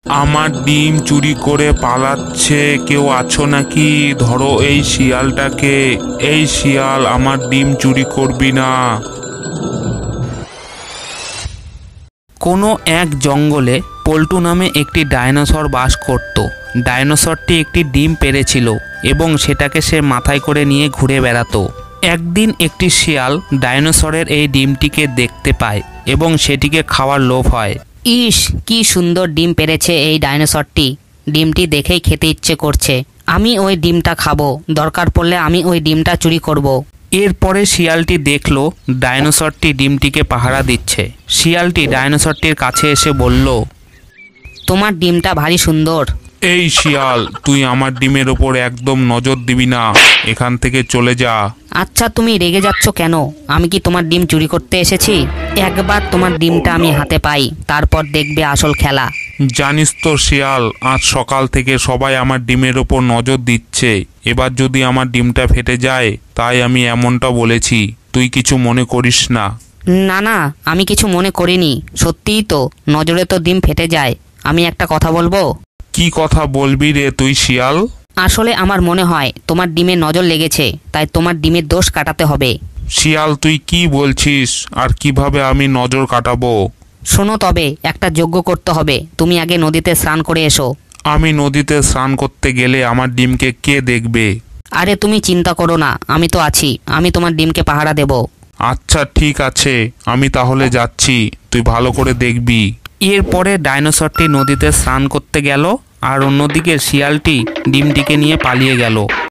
আমার ডিম চুরি করে পালাচ্ছে কেউ আছো নাকি? ধরো এই শিয়ালটাকে। এই শিয়াল, আমার ডিম চুরি করবি না। কোনো এক জঙ্গলে পল্টু নামে একটি ডাইনোসর বাস করত। ডাইনোসরটি একটি ডিম পেড়েছিল এবং সেটাকে সে মাথায় করে নিয়ে ঘুরে বেড়াতো। একদিন একটি শিয়াল ডাইনোসরের এই ডিমটিকে দেখতে পায় এবং সেটিকে খাওয়ার লোভ হয়। ইস, কি সুন্দর ডিম পেড়েছে এই ডাইনোসরটি। ডিমটি দেখেই খেতে ইচ্ছে করছে। আমি ওই ডিমটা খাবো, দরকার পড়লে আমি ওই ডিমটা চুরি করব। এরপরে শিয়ালটি দেখল ডাইনোসরটি ডিমটিকে পাহারা দিচ্ছে। শিয়ালটি ডাইনোসরটির কাছে এসে বলল, তোমার ডিমটা ভারী সুন্দর। এই শিয়াল, তুই আমার ডিমের ওপর একদম নজর দিবি না। এখান থেকে চলে যা। আচ্ছা, তুমি রেগে যাচ্ছ কেন? আমি কি তোমার ডিম চুরি করতে এসেছি? একবার তোমার ডিমটা আমি হাতে পাই, তারপর দেখবে আসল খেলা। জানিস তো শিয়াল, আজ সকাল থেকে সবাই আমার ডিমের ওপর নজর দিচ্ছে। এবার যদি আমার ডিমটা ফেটে যায়, তাই আমি এমনটা বলেছি। তুই কিছু মনে করিস না। না না, আমি কিছু মনে করিনি। সত্যিই তো, নজরে তো ডিম ফেটে যায়। আমি একটা কথা বলবো? কি কথা বলবি রে তুই শিয়াল? আসলে আমার মনে হয় তোমার ডিমে নজর লেগেছে, তাই তোমার ডিমের দোষ কাটাতে হবে। শিয়াল, তুই কি বলছিস? আর কিভাবে আমি নজর কাটাবো? শোনো, তবে একটা যজ্ঞ করতে হবে। তুমি আগে নদীতে স্নান করে এসো। আমি নদীতে স্নান করতে গেলে আমার ডিমকে কে দেখবে? আরে তুমি চিন্তা করো না, আমি তো আছি। আমি তোমার ডিমকে পাহারা দেব। আচ্ছা ঠিক আছে, আমি তাহলে যাচ্ছি। তুই ভালো করে দেখবি। এরপরে ডাইনোসরটি নদীতে স্নান করতে গেল আর অন্যদিকে শিয়ালটি ডিমটিকে নিয়ে পালিয়ে গেল।